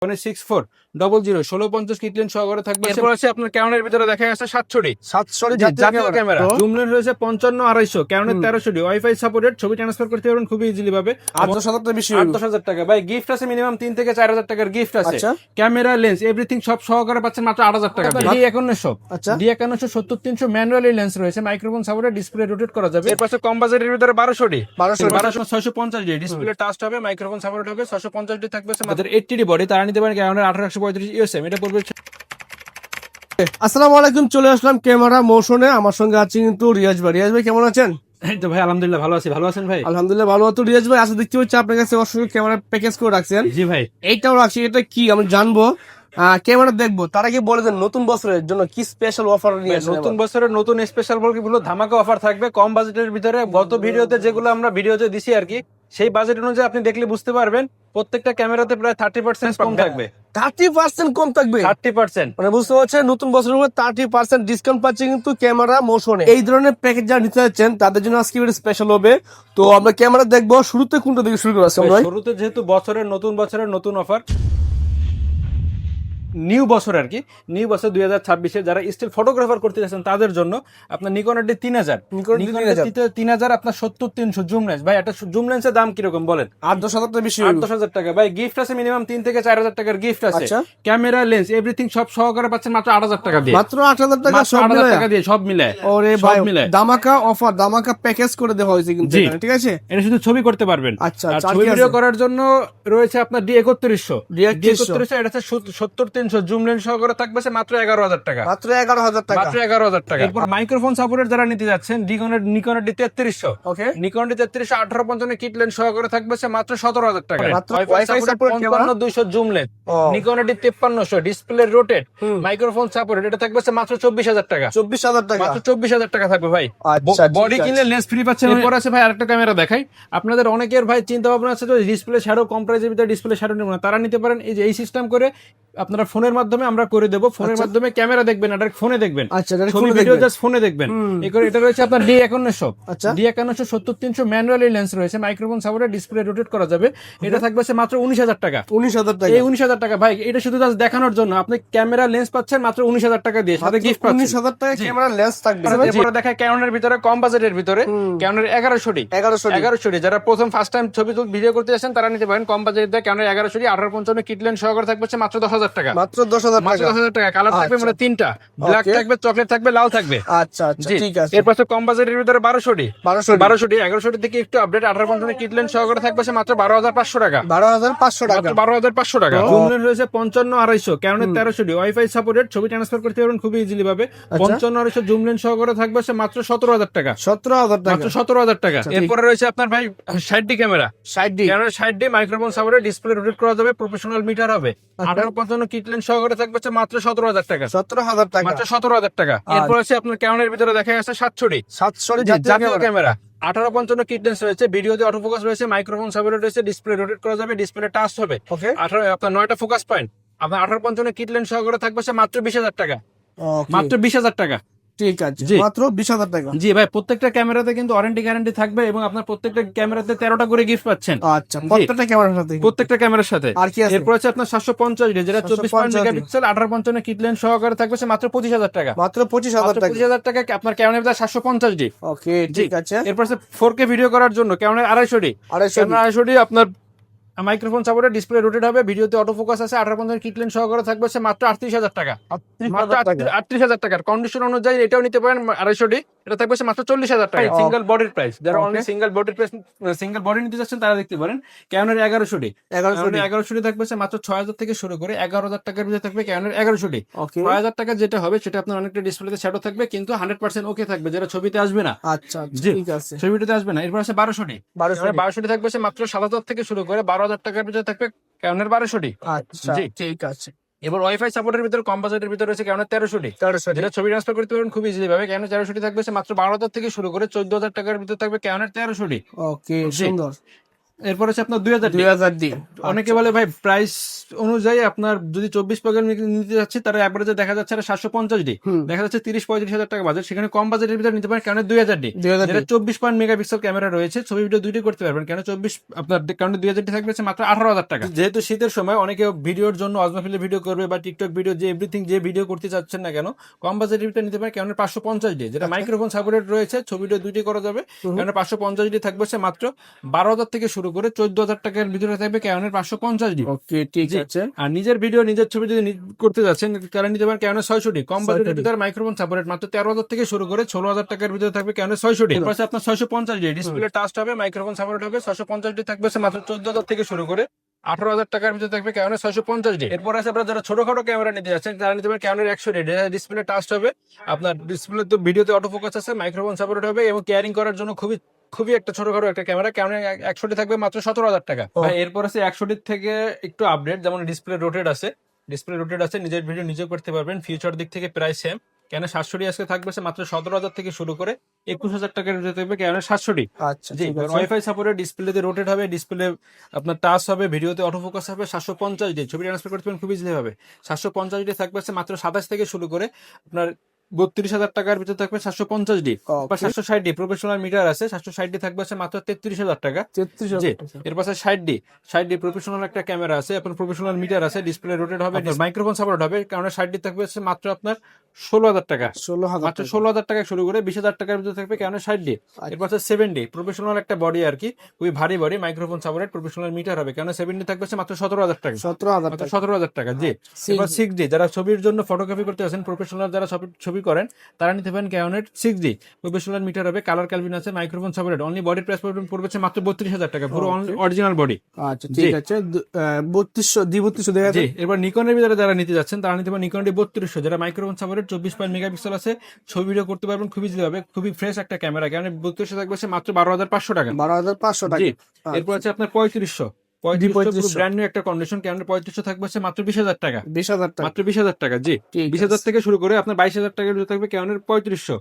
6400 1650 কিটলেন সহকারে থাকবে। এরপর আছে আপনার ক্যানোনের ভিতরে দেখা যাচ্ছে 700 জাতীয় ক্যামেরা। জুম লেন্স রয়েছে 55 250, ক্যানোনের 1300 ওয়াইফাই সাপোর্টেড, ছবি ট্রান্সফার করতে পারবেন খুবই ইজিলি ভাবে। 8,000 বেশি 8,000 টাকা ভাই। গিফট আছে মিনিমাম 3 থেকে 4000 টাকার গিফট আছে। ক্যামেরা লেন্স এভরিথিং সব সহকারে পাচ্ছেন মাত্র 8000 টাকা। D5100 D5100 70-300 ম্যানুয়ালি লেন্স রয়েছে, মাইক্রোফোন সাপোর্টেড, ডিসপ্লে রোটেট করা যাবে। এরপর আছে কম বাজেটের ভিতরে 1200 650 ডিসপ্লে টাচ হবে, মাইক্রোফোন সাপোর্ট হবে, 650 থাকবে। আমাদের 80 বডি তারা নিতে পারেন ক্যানোনের 18135 ইউএসএম, এটা পড়বে। আসসালামু আলাইকুম, চলে আসলাম ক্যামেরা মোশনে। আমার সঙ্গে আছে কিন্তু রিয়াজ ভাই। রিয়াজ ভাই কেমন আছেন? এই তো ভাই আলহামদুলিল্লাহ ভালো আছি। ভালো আছেন ভাই? আলহামদুলিল্লাহ ভালো। তো রিয়াজ ভাই আজকে দেখতে পাচ্ছি আপনার কাছে অসংখ্য ক্যামেরা প্যাকেজ করে রাখছেন। জি ভাই, এইটাও রাখছি, এটা কি আমি জানবো, ক্যামেরা দেখবো। তার আগে বলে দেন নতুন বছরের জন্য কি স্পেশাল অফার নিয়ে আসছেন? নতুন বছরের নতুন স্পেশাল বলগুলো ধামাকা অফার থাকবে কম বাজেটের ভিতরে। গত ভিডিওতে যেগুলো আমরা ভিডিওতে দিছি আর কি, সেই বাজেট অনুযায়ী আপনি দেখলে বুঝতে পারবেন প্রত্যেকটা ক্যামেরাতে প্রায় 30% কম থাকবে। 30% কম থাকবে? 30% মানে বুঝতে পারছেন, নতুন বছরের উপর 30% ডিসকাউন্ট পাচ্ছে কিন্তু ক্যামেরা মোশনে। এই ধরনের প্যাকেজ যারা নিতে যাচ্ছেন তাদের জন্য আজকে স্পেশাল হবে। তো আমরা ক্যামেরা দেখবো, শুরুতে কোনটা থেকে শুরু করছি আমরা? শুরুতে যেহেতু বছরের নতুন অফার, নিউ বছর আর কি, নিউ বছর 2026 যারা স্টিল ফটোগ্রাফার করতে যাচ্ছেন তাদের জন্য আপনার নিকন ডি 3000 আপনার 70-300 জুম লেন্স। ভাই একটা জুম লেন্সের দাম কিরকম বলেন? 8,000 বেশি 8,000 টাকা ভাই। গিফট আছে মিনিমাম 3 থেকে 4000 টাকার গিফট আছে। ক্যামেরা লেন্স এভরিথিং সব সহকারে পাচ্ছেন মাত্র 8000 টাকা দিয়ে। মাত্র 8000 টাকা, মাত্র 8000 টাকা দিয়ে সব মিলায়। ওরে ভাই, দামাকা অফার, দামাকা প্যাকেজ করে দেওয়া হয়েছে কিন্তু এখানে, ঠিক আছে? এটা শুধু ছবি করতে পারবেন। আচ্ছা, আর ছবি ভিডিও করার জন্য রয়েছে আপনার D3100 এটা হচ্ছে 70-300 জুম লেন্স সহকারে থাকবে মাত্র 11000 টাকা। মাত্র 11000 টাকা, মাত্র 11000 টাকা। এরপর মাইক্রোফোন সাপোর্টের যারা নিতে যাচ্ছেন নিকন ডি 3300, ওকে, নিকন ডি 3300 1850 কিট লেন্স সহকারে থাকবে মাত্র 17000 টাকা। Wifi support 55200 zoom lens, Nikon D 5300 display rotate, microphone support, এটা থাকবে মাত্র 24000 টাকা। 24000 টাকা, মাত্র 24000 টাকা থাকবে ভাই। আচ্ছা, বডি কিনলে লেন্স ফ্রি পাচ্ছেন। এরপর আছে ভাই আরেকটা ক্যামেরা দেখাই। আপনাদের অনেকের ভাই চিন্তা ভাবনা আছে যে ডিসপ্লে শ্যাডো কম প্রাইসের ভিতরে ডিসপ্লে শ্যাডো নেব না, তারা নিতে পারেন এই যে এই সিস্টেম করে আপনারা ফোনের মাধ্যমে আমরা করে দেবো। ফোনের মাধ্যমে ক্যামেরা দেখবেন, ডাইরেক্ট ফোনে দেখবেন, ছবি ভিডিও জাস্ট ফোনে দেখবেন। এটা রয়েছে আপনার D5100 D5100 70-300 ম্যানুয়ালি লেন্স রয়েছে, মাইক্রোফোন সাপোর্টে, ডিসপ্লে রোটেট করা যাবে। এটা থাকবে মাত্র 19000 টাকা। 19000 টাকা, এই 19000 টাকা ভাই, এটা শুধু জাস্ট দেখানোর জন্য। আপনি ক্যামেরা লেন্স পাচ্ছেন মাত্র 19000 টাকা দিয়ে, সাথে গিফট পাচ্ছেন 19000 টাকা ক্যামেরা লেন্স থাকবে। এরপরে দেখায় ক্যানোনের ভিতরে কম বাজেটের ভিতরে ক্যানোনের 1100 যারা প্রথম ফার্স্ট টাইম ছবি ভিডিও করতে যাচ্ছেন তারা নিতে পারেন কম বাজেটের ক্যানোনের 1100 1850 কিট লেন্স সহকারে থাকবে মাত্র 10000 টাকা। মাত্র 10000 টাকা। কালার থাকবে মানে তিনটা, ব্ল্যাক থাকবে, চকলেট থাকবে, লাল থাকবে। আচ্ছা, ঠিক আছে। এরপর কম বাজেটের ভিতরে 1200 1100 থেকে একটু আপডেট 1850 কিট লেন্স সহকারে থাকবে মাত্র 12500 টাকা। 12500 টাকা, 12500 টাকা। জুম লেন্স রয়েছে 55 250, ক্যানোনের 1300 ওয়াইফাই সাপোর্টেড, ছবি ট্রান্সফার করতে পারবেন খুবই ইজিলি ভাবে। 55 250 জুম লেন্স সহকারে থাকবে মাত্র 17000 টাকা। 17000 টাকা, মাত্র 17000 টাকা। এরপরে রয়েছে আপনার ভাই 60D camera, 60D camera 60D microphone supported, display rotate করা যাবে, প্রফেশনাল মিটার হবে। 1850 কিট লেন্স সহকারে থাকবে মাত্র 17000 টাকা। 17000 টাকা, মাত্র 17000 টাকা। এরপর আছে আপনার ক্যানোনের ভিতরে দেখা যাচ্ছে 700 জাতীয় ক্যামেরা, 1850 কিট লেন্স রয়েছে, ভিডিওতে অটো ফোকাস রয়েছে, মাইক্রোফোন সাপোর্টেড রয়েছে, ডিসপ্লে রোটেট করা যাবে, ডিসপ্লে টাচ হবে। 18 আপনার 9টা ফোকাস পয়েন্ট, আপনার 1850 কিট লেন্স সহকারে থাকবে মাত্র 20000 টাকা। মাত্র 20000 টাকা, ঠিক আছে, মাত্র 20000 টাকা। জি ভাই, প্রত্যেকটা ক্যামেরাতে কিন্তু ওয়ারেন্টি গ্যারান্টি থাকবে এবং আপনার প্রত্যেকটা ক্যামেরাতে 13টা করে গিফট পাচ্ছেন। আচ্ছা, প্রত্যেকটা ক্যামেরার সাথে, প্রত্যেকটা ক্যামেরার সাথে। আর কি আছে? এরপর আছে আপনার 750D যেটা 24 মেগাপিক্সেল 1850 কিট লেন্স সহকারে থাকবে মাত্র 25000 টাকা। মাত্র 25000 টাকা, 25000 টাকা আপনার ক্যামেরার 750D। ওকে, ঠিক আছে। এরপর আছে 4K ভিডিও করার জন্য ক্যামেরার 250D আপনার মাইক্রোফোন সাপোর্টেড, ডিসপ্লে রোটেট হবে, ভিডিওতে অটো ফোকাস আছে, 1850 কিট লেন্স সহকারে থাকবে মাত্র 38000 টাকা। মাত্র 38000 টাকার কন্ডিশন অনুযায়ী এটাও নিতে পারেন 250D, এটা থাকবে মাত্র 40000 টাকা। সিঙ্গেল বডির প্রাইস, যারা অনলি সিঙ্গেল বডির প্রাইস সিঙ্গেল বডি নিতে যাচ্ছেন তারা দেখতে পারেন ক্যানোনের 1100D 1100D থাকবে মাত্র 6000 থেকে শুরু করে 11000 টাকার ভিতরে থাকবে ক্যানোনের 1100D। 6000 টাকা যেটা হবে সেটা আপনার অনেকটা ডিসপ্লেতে শ্যাডো থাকবে কিন্তু 100% ওকে থাকবে, যেটা ছবিতে আসবে না। আচ্ছা, ঠিক আছে, ছবিতে আসবে না। এরপর আছে 1200D থাকবে মাত্র 7000 থেকে শুরু করে 12000 টাকার ভিতরে থাকবে ক্যানোনের 1200D। আচ্ছা, ঠিক আছে। এবার ওয়াইফাই সাপোর্টের ভিতরে কম বাজেটের ভিতরে রয়েছে ক্যানোনের 1300D, যেটা ছবি ট্রান্সফার করতে পারবেন খুব ইজিলি ভাবে। ক্যানোনের 1300D থাকবে মাত্র 12000 থেকে শুরু করে 14000 টাকার ভিতরে থাকবে ক্যানোনের 1300D। ওকে, সুন্দর। এরপর হচ্ছে আপনার 2000 2000D। অনেকে বলে ভাই প্রাইস অনুযায়ী আপনার যদি 24 প্যাকেট নিতে যাচ্ছে তার অ্যাভারেজে দেখা যাচ্ছে 750D, দেখা যাচ্ছে 30-35 হাজার টাকা বাজেট, সেখানে কম বাজেটের ভিতরে নিতে পারেন। কারণ 2000D যেটা 24 মেগাপিক্সেল ক্যামেরা রয়েছে, ছবি ভিডিও দুইটাই করতে পারবেন। কেন 24 আপনার কারণ 2000D থাকবে হচ্ছে মাত্র 18,000 টাকা। যেহেতু শীতের সময় অনেকে ভিডিওর জন্য অজমাফিলের ভিডিও করবে বা টিকটক ভিডিও, যে এভরিথিং যে ভিডিও করতে চাচ্ছেন না কেন, কম বাজেটের ভিতরে নিতে পারেন। কারণ 550D যেটা মাইক্রোফোন সাপোর্টেড রয়েছে, ছবি ভিডিও দুইটাই করা যাবে। কারণ 550D থাকবে হচ্ছে মাত্র 12,000 থেকে শুরু করে 14,000 টাকার ভিতরে থাকবে ক্যাননের 550D। ওকে, ঠিক আছে। আর নিজের ভিডিও নিজের ছবি যদি করতে যাচ্ছেন কারণ নিতে পারেন ক্যানন 600D। কম বাজেটের ভিতরে মাইক্রোফোন সাপোর্টেড মাত্র 13,000 থেকে শুরু করে 16,000 টাকার ভিতরে থাকবে ক্যানন 600D। এরপর আপনার 650D ডিসপ্লে টাচ হবে, মাইক্রোফোন সাপোর্ট হবে। 650D থাকবে মাত্র 14,000 থেকে শুরু করে 18,000 টাকার ভিতরে থাকবে ক্যানন 650D। এরপর আছে আপনারা যারা ছোটখাটো ক্যামেরা নিতে যাচ্ছেন তারা নিতে পারেন ক্যানন 100D ডিসপ্লে টাচ হবে। আপনার ডিসপ্লে তো ভিডিওতে অটো ফোকাস আছে, মাইক্রোফোন সাপোর্ট হবে এবং ক্যারিং করার জন্য খুবই একটা ছোটখাটো একটা ক্যামেরা। ক্যামেরা 100D থাকবে মাত্র 17,000 টাকা। এরপর আছে 100D থেকে একটু আপডেট, যেমন ডিসপ্লে রোটেট আছে, নিজের ভিডিও নিজে করতে পারবেন। ফিউচার দিক থেকে প্রায় সেম। কেন 700D আজকে থাকবে মাত্র 17,000 থেকে শুরু করে 21,000 টাকার ভিতরে থাকবে কেন 700D। আচ্ছা, জি, ওয়াইফাই সাপোর্টেড, ডিসপ্লেতে রোটেট হবে, ডিসপ্লে আপনার টাচ হবে, ভিডিওতে অটো ফোকাস হবে। 750D ছবি ট্রান্সফার করতে পারেন খুব ইজিলি হবে। 750D থাকবে মাত্র 27 থেকে শুরু করে আপনার 32,000 টাকার ভিতরে থাকবে 750D। 760D প্রফেশনাল মিটার আছে, 760D থাকবে মাত্র 33,000 টাকা। এরপর 60D প্রফেশনাল একটা ক্যামেরা আছে, আপনার প্রফেশনাল মিটার আছে, ডিসপ্লে রোটেট হবে, মাইক্রোফোন সাপোর্ট হবে। কারণ 60D থাকবে মাত্র আপনার 16,000 টাকা, মাত্র 16,000 টাকা শুরু করে 20,000 টাকার ভিতরে থাকবে কারণ 60D। এরপর 7D প্রফেশনাল একটা বডি আর কি, খুবই ভারী body, microphone supported, professional metre হবে। কারণ 7D থাকবে মাত্র 17,000 টাকা, 17,000 টাকা। জি, এবার 6D যারা ছবির জন্য ফটোগ্রাফি করতে আছেন, প্রফেশনাল যারা ছবি করেন তারা নিতে পারেন ক্যাননের 6D প্রফেশনাল মিটার হবে, কালার ক্যালভিন আছে, microphone supported. Only body price পড়বে মাত্র 32,000 টাকা, পুরো অরিজিনাল বডি। আচ্ছা, ঠিক আছে। 3200 দেখা যায়। এবার নিকনের ভিতরে যারা নিতে যাচ্ছেন তারা নিতে পারেন নিকন D3200 যারা মাইক্রোফোন সাপোর্টেড, 24 মেগাপিক্সেল আছে, ছবি ভিডিও করতে পারবেন খুব ইজিলি হবে, খুবই ফ্রেশ একটা ক্যামেরা। কারণ 3200 থাকবে মাত্র 12,500 টাকা। 12,500 টাকা। এরপর আছে আপনার 3500 ব্র্যান্ড নিউ একটা কন্ডিশন ক্যামেরা, 3500 থাকবে মাত্র 20,000 টাকা, 20,000 টাকা, মাত্র 20,000 টাকা। জি, 20,000 থেকে শুরু করে আপনার 22,000 টাকার ভিতরে থাকবে ক্যাননের 3500।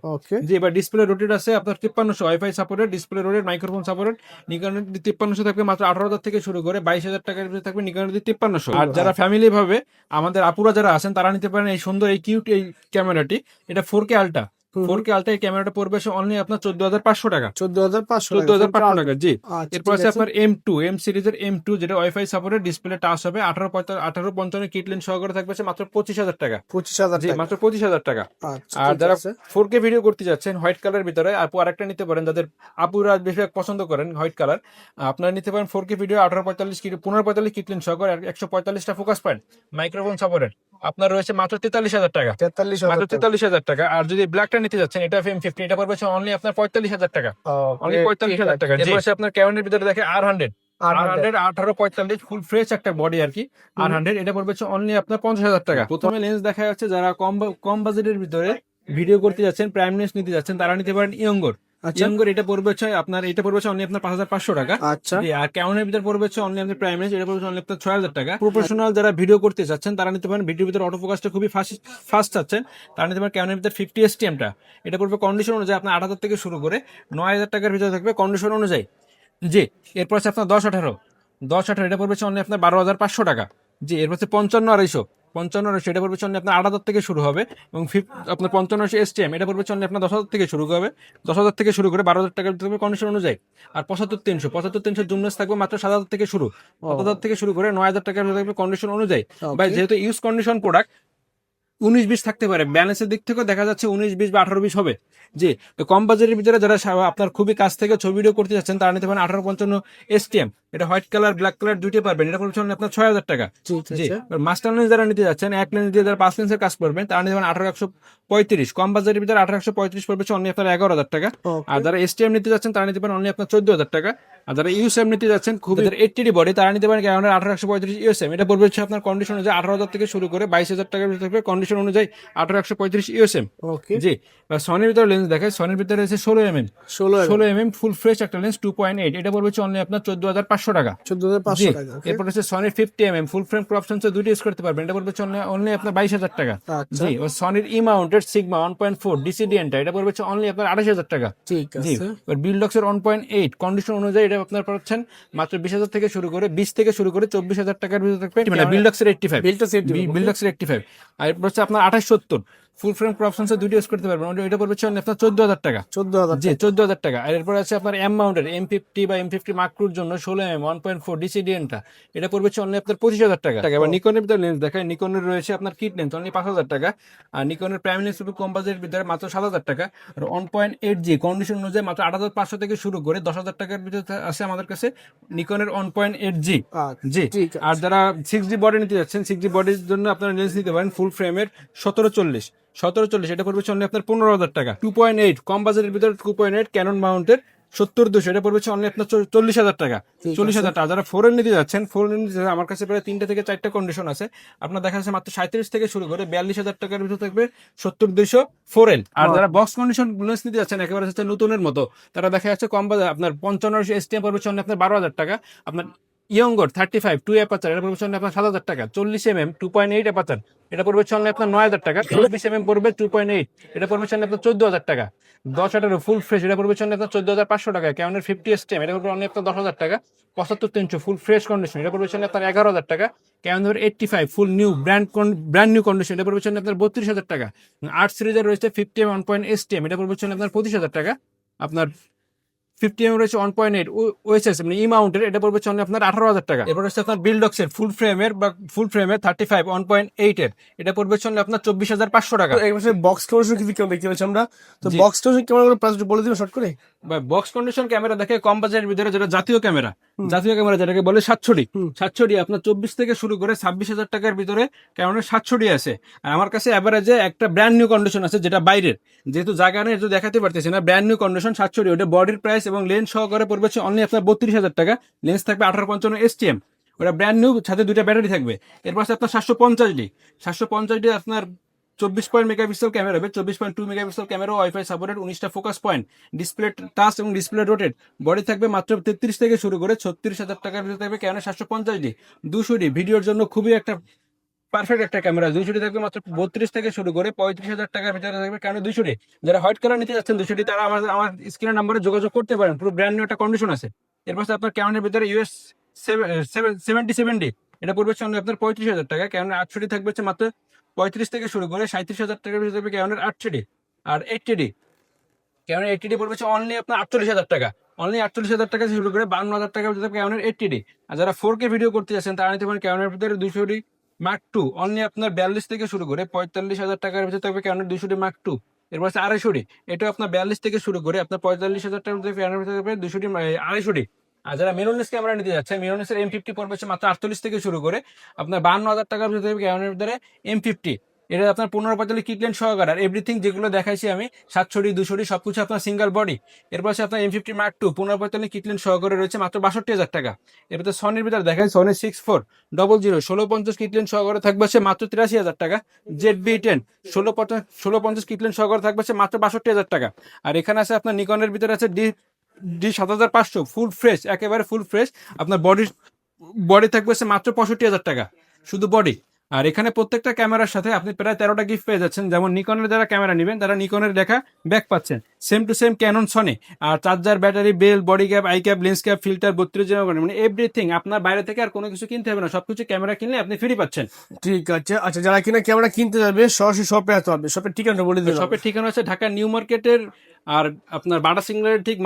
জি, এবার ডিসপ্লে রোটেট আছে আপনার 5300, wifi supported, display rotate, microphone supported. নিকনের D5300 থাকবে মাত্র 18,000 থেকে শুরু করে 22,000 টাকার ভিতরে থাকবে নিকনের D5300। আর যারা ফ্যামিলি ভাবে আমাদের আপুরা যারা আছেন তারা নিতে পারেন এই সুন্দর এই কিউট এই ক্যামেরাটি। এটা 4K আলট্রা, 4K আলট্রা এই ক্যামেরাটা পড়বে অনলি আপনার 14,500 টাকা, 14,500 টাকা। জি, এরপর আছে আপনার M সিরিজের M2 যেটা ওয়াইফাই সাপোর্টেড, ডিসপ্লে টাচ হবে, 1855 কিট লেন্স সহকারে থাকবে মাত্র 25,000 টাকা, 25,000 জি, মাত্র 25,000 টাকা। আর যারা 4K ভিডিও করতে যাচ্ছেন হোয়াইট কালার ভিতরে, আপু আরেকটা নিতে পারেন, যাদের আপুরা বেশিরভাগ পছন্দ করেন হোয়াইট কালার, আপনারা নিতে পারেন 4K ভিডিও 1545 কিট লেন্স সহকারে 145টা ফোকাস পয়েন্ট, মাইক্রোফোন সাপোর্টেড, আপনার রয়েছে মাত্র 43,000 টাকা, মাত্র 43,000 টাকা। আর যদি ব্ল্যাকটা নিতে যাচ্ছেন এটা FM50, এটা পড়বে অনলি আপনার 45,000 টাকা, অনলি 45,000 টাকা। এরপর আপনার ক্যামেরার ভিতরে দেখে R100 1845 ফুল ফ্রেশ একটা বডি আর কি। R100 এটা পড়বে অনলি আপনার 50,000 টাকা। প্রথমে লেন্স দেখা যাচ্ছে যারা কম বাজেটের ভিতরে ভিডিও করতে যাচ্ছেন, প্রাইম লেন্স নিতে যাচ্ছেন, তারা নিতে পারেন ইয়ঙ্গর। এটা পড়বে আপনার অনলি আপনার 5,500 টাকা। আচ্ছা, আর ক্যাননের ভিতরে পড়বে অনলি আপনার প্রাইম লেন্স, এটা পড়বে অনলি আপনার 6,000 টাকা। প্রফেশনাল যারা ভিডিও করতে চাচ্ছেন তারা নিতে পারেন ভিডিওর ভিতরে অটো ফোকাসটা খুবই ফাস্ট চাচ্ছেন, তারা নিতে পারেন ক্যাননের ভিতরে 50 STM-টা। এটা পড়বে কন্ডিশন অনুযায়ী আপনার 8,000 থেকে শুরু করে 9,000 টাকার ভিতরে থাকবে কন্ডিশন অনুযায়ী। জি, এরপর আছে আপনার 10-18 এটা পড়বে অনলি আপনার 12,500 টাকা। জি, এরপর হচ্ছে 55-250 এটা পড়বে অনলি আপনার 8,000 থেকে শুরু হবে, এবং আপনার 55 STM এটা পড়বে অনলি আপনার 10,000 থেকে শুরু হবে, 10,000 থেকে শুরু করে 12,000 টাকার ভিতরে কন্ডিশন অনুযায়ী। আর 75-300 জুম লেন্স থাকবে মাত্র 7,000 থেকে শুরু, 7,000 থেকে শুরু করে 9,000 টাকার ভিতরে থাকবে কন্ডিশন অনুযায়ী। ভাই যেহেতু ইউজ কন্ডিশন প্রোডাক্ট 19-20 থাকতে পারে, ব্যালেন্সের দিক থেকে দেখা যাচ্ছে 19-20 বা 18-20 হবে। জি, কম বাজেটের ভিতরে যারা আপনার খুবই কাছ থেকে ছবি ভিডিও করতে যাচ্ছেন তারা নিতে পারেন 1855 STM, এটা হোয়াইট কালার ব্ল্যাক কালার দুইটাই পারবেন, এটা পড়ছে আপনার 6,000 টাকা। জি, মাস্টার লেন্স যারা নিতে যাচ্ছেন, এক লেন্স দিয়ে যারা 5 লেন্সের কাজ করবেন তারা নিতে পারেন 18,135, কম বাজেটের ভিতরে 18,135 পড়বে অনলি আপনার 11,000 টাকা। আর যারা STM নিতে যাচ্ছেন তারা নিতে পারেন অনলি আপনার 14,000 টাকা। আর যারা ইউএসএম নিতে যাচ্ছেন খুবই 80D বডি, তারা নিতে পারেন 1835 USM, এটা পড়বে আপনার কন্ডিশন অনুযায়ী 18,000 থেকে শুরু করে 22,000 টাকার ভিতরে কন্ডিশন কন্ডিশন অনুযায়ী 18-135 ইউএসএম। ওকে, জি, সনির ভিতরে লেন্স দেখায়, সনির ভিতরে রয়েছে 16 mm 16 ফুল ফ্রেশ একটা লেন্স 2.8, এটা পড়বে অনলি আপনার 14,500 টাকা। 14,500 টাকা। এরপর হচ্ছে সনির 50 mm ফুল ফ্রেম ক্রপ সেন্সর দুটো ইউজ করতে পারবেন, এটা পড়বে অনলি আপনার 22,000 টাকা। আচ্ছা, জি, ও সনির ই মাউন্টেড সিগমা 1.4 ডিসিডিএনটা, এটা পড়বে অনলি আপনার 28,000 টাকা। ঠিক জি, আছে। আর বিল্ডক্সের 1.8 কন্ডিশন অনুযায়ী এটা আপনার পাচ্ছেন মাত্র 20,000 থেকে শুরু করে 20 থেকে শুরু করে 24,000 টাকার ভিতরে থাকবে, মানে বিল্ডক্সের 85, বিলটা সেট দিবেন। বিল্ডক্সের 85। আর এরপর হচ্ছে আপনার 2870 ফুল ফ্রেম ক্রপ সেন্সর দুটো ইউজ করতে পারবেন, এটা পড়বে আপনার 14,000 টাকা। 14,000 জি, 14,000 টাকা। আর এরপর আছে আপনার এম মাউন্টের M50 বা M50 মাইক্রোর জন্য 16 mm 1.4 ডিসিডিএনটা, এটা পড়বে অনলি আপনার 25,000 টাকা। এবার নিকনের ভিতরে লেন্স দেখায়, নিকনের রয়েছে আপনার কিট লেন্স অনলি 5,000 টাকা, আর নিকনের প্রাইম লেন্স কম্পাসের ভিতরে মাত্র 7,000 টাকা। আর 1.8G কন্ডিশন অনুযায়ী মাত্র 8,500 থেকে শুরু করে 10,000 টাকার ভিতরে আছে আমাদের কাছে নিকনের 1.8G। জি, ঠিক আছে। আর যারা 6D বডি নিতে যাচ্ছেন, 6D বডির জন্য আপনারা লেন্স নিতে পারেন ফুল ফ্রেমের 1740, এটা পড়বে অনলি আপনার 15,000 টাকা। 2.8 কম বাজেটের ভিতরে 2.8 ক্যানন মাউন্টের 70-200, এটা পড়বে অনলি আপনার 40,000 টাকা। 40,000 টাকা। যারা ফোরেন নিতে যাচ্ছেন, আমার কাছে প্রায় 3 থেকে 4টা কন্ডিশন আছে, আপনার দেখা যাচ্ছে মাত্র 37 থেকে শুরু করে 42,000 টাকার ভিতরে থাকবে 70-200 ফোরেন। আর যারা বক্স কন্ডিশন লেন্স নিতে যাচ্ছেন একেবারে হচ্ছে নতুনের মতো, তারা দেখা যাচ্ছে কম বাজেট আপনার 55 STM পড়বে অনলি আপনার 12,000 টাকা। আপনার ইয়ঙ্গর 35 2 অ্যাপাচার, এটা পড়বে অনলি আপনার 7,000 টাকা। 40 mm 2.8 অ্যাপাচার, এটা পড়বে অনলি আপনার 9,000 টাকা। 24 mm পড়বে 2.8, এটা পড়বে অনলি আপনার 14,000 টাকা। 10-18 ফুল ফ্রেশ, এটা পড়বে অনলি আপনার 14,500 টাকা। ক্যাননের 50 STM, এটা পড়বে অনলি আপনার 10,000 টাকা। 75-300 ফুল ফ্রেশ কন্ডিশন, এটা পড়বে অনলি আপনার 11,000 টাকা। ক্যাননের 85 ফুল নিউ ব্র্যান্ড নিউ কন্ডিশন, এটা পড়বে অনলি আপনার 32,000 টাকা। 8 সিরিজের রয়েছে 50 mm 1. STM, এটা পড়বে অনলি আপনার 25,000 টাকা। আপনার 50 mm রয়েছে 1.8 ওএসএস মানে ই মাউন্টের, এটা পড়বে অনলি আপনার 18,000 টাকা। এরপর হচ্ছে আপনার বিল্ডক্সের ফুল ফ্রেমের 35 1.8 এর, এটা পড়বে অনলি আপনার 24,500 টাকা। এই পাশে বক্স কন্ডিশন কি কেমন দেখতে পাচ্ছি আমরা, তো বক্স কন্ডিশন কেমন করে প্রাইস বলে দিবেন শর্ট করে। বক্স কন্ডিশন ক্যামেরা দেখে কম বাজেটের ভিতরে যেটা জাতীয় ক্যামেরা যেটাকে বলে 760 আপনার 24 থেকে শুরু করে 26,000 টাকার ভিতরে ক্যামেরা 760 আছে। আর আমার কাছে এভারেজে একটা ব্র্যান্ড নিউ কন্ডিশন আছে যেটা বাইরের, যেহেতু জায়গা নেই একটু দেখাতে পারতেছি না, ব্র্যান্ড নিউ কন্ডিশন 760, ওটা বডির প্রাইস এবং লেন্স সহকারে পড়বে অনলি আপনার 32,000 টাকা। লেন্স থাকবে 1855 STM, ওটা ব্র্যান্ড নিউ, সাথে 2টা ব্যাটারি থাকবে। এরপর আপনার 750D আপনার 24 মেগাপিক্সেল ক্যামেরা হবে, 24.2 মেগাপিক্সেল ক্যামেরা, ওয়াইফাই সাপোর্টেড, 19টা ফোকাস পয়েন্ট, ডিসপ্লে টাচ এবং ডিসপ্লে রোটেট, বডি থাকবে মাত্র 33 থেকে শুরু করে 36,000 টাকার ভিতরে থাকবে ক্যামেরা 750D। 200D ভিডিওর জন্য খুবই একটা পারফেক্ট একটা ক্যামেরা। 200D থাকবে মাত্র 32 থেকে শুরু করে 35,000 টাকার ভিতরে থাকবে ক্যামেরা 200D। যারা হোয়াইট কালার নিতে যাচ্ছেন 200D, তারা আমার স্ক্রিনের নাম্বারে যোগাযোগ করতে পারেন, পুরো ব্র্যান্ড নিউ একটা কন্ডিশন আছে। এরপর আপনার ক্যামেরার ভিতরে US 77D, এটা পড়বে আপনার 35,000 টাকা। ক্যামেরা 800D থাকবে মাত্র 35 থেকে শুরু করে 37,000 টাকার ভিতরে থাকবে ক্যামেরার 800D। আর 80D, ক্যামেরা 80D পড়বে অনলি আপনার 48,000 টাকা। অনলি 48,000 টাকা শুরু করে 52,000 টাকার ভিতরে ক্যামেরার 80D। আর যারা 4K ভিডিও করতে যাচ্ছেন তারা নিতে পারেন ক্যামেরার ভিতরে 200D Mark II, অনলি আপনার 42 থেকে শুরু করে 45,000 টাকার ভিতরে থাকবে ক্যামেরার 200D Mark II। এরপর আছে 250D, এটা আপনার 42 থেকে শুরু করে আপনার 45,000 টাকার ভিতরে ক্যামেরার ভিতরে থাকবে 200D 250D। আর যারা মিররলেস ক্যামেরা নিতে যাচ্ছে, মিররলেসের M50 পড়বে মাত্র 48 থেকে শুরু করে আপনার 52,000 টাকার ভিতরে ক্যামেরার ভিতরে M50, এটা আপনার 15-45 কিট লেন্স সহকারে। আর এভরিথিং যেগুলো দেখাইছি আমি 760 200 সবকিছু আপনার সিঙ্গেল বডি। এরপর আছে আপনার M50 Mark II 15-45 kit lens সহকারে রয়েছে মাত্র 62,000 টাকা। এরপর সনির ভিতরে দেখাই সনি 6400 1650 কিট লেন্স সহকারে থাকবে মাত্র 83,000 টাকা। ZV-10 1650 কিট লেন্স সহকারে থাকবে মাত্র 62,000 টাকা। আর এখানে আছে আপনার নিকনের ভিতরে আছে D7500 ফুল ফ্রেশ, একেবারে ফুল ফ্রেশ, আপনার বডি থাকবে মাত্র 65,000 টাকা শুধু বডি। আর এখানে প্রত্যেকটা ক্যামেরার সাথে আপনি প্রায় 13টা গিফট পেয়ে যাচ্ছেন। যেমন নিকনের যারা ক্যামেরা নেবেন তারা নিকনের দেখা ব্যাক পাচ্ছেন, same to same Canon Sony. আর চার্জার, ব্যাটারি, বেল, body cap, eye cap, lens cap, filter 32 জন মানে এভরিথিং আপনার বাইরে থেকে আর কোনো কিছু কিনতে হবে না, সবকিছু ক্যামেরা কিনলে আপনি ফ্রি পাচ্ছেন। ঠিক আছে। আচ্ছা, যারা কিনা ক্যামেরা কিনতে যাবে সরাসরি শপে আসতে হবে, শপের ঠিকানা বলে দিন। শপের ঠিকানা আছে ঢাকা নিউ মার্কেটের আর আপনার বাটা সিগন্যালের ঠিক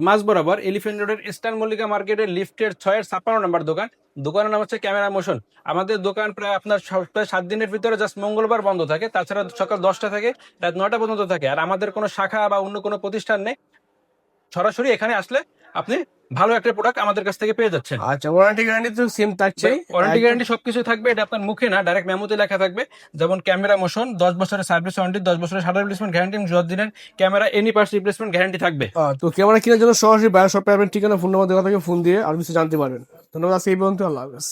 মাঝ বরাবর এলিফ্যান্ট রোডের ইস্টার্ন মল্লিকা মার্কেটের লিফটের 6-56 নম্বর দোকান। দোকানের নাম হচ্ছে ক্যামেরা মোশন। আমাদের দোকান প্রায় আপনার প্রায় 7 দিনের ভিতরে জাস্ট মঙ্গলবার বন্ধ থাকে, তাছাড়া সকাল 10টা থেকে রাত 9টা পর্যন্ত থাকে। আর আমাদের কোনো শাখা বা অন্য কোনো প্রতিষ্ঠান নেই, সরাসরি এখানে আসলে আপনি ভালো একটা প্রোডাক্ট আমাদের কাছ থেকে পেয়ে যাচ্ছেন। আচ্ছা, ওয়ারেন্টি গ্যারান্টি তো সেম থাকছে? ওয়ারেন্টি গ্যারান্টি সবকিছু থাকবে, এটা আপনার মুখে না ডাইরেক্ট মেমোতে লেখা থাকবে। যেমন ক্যামেরা মোশন 10 বছরের সার্ভিস ওয়ারেন্টি, 10 বছরের শাটার রিপ্লেসমেন্ট গ্যারান্টি, 10 দিনের camera any parts replacement guarantee থাকবে। তো ক্যামেরা কেনার জন্য সরাসরি বায়ো শপে আপনার ঠিকানা, ফোন নাম্বার দেওয়া থাকে, ফোন দিয়ে আর কিছু জানতে পারবেন। ধন্যবাদ। আজকে এই পর্যন্ত, আল্লাহ হাফেজ।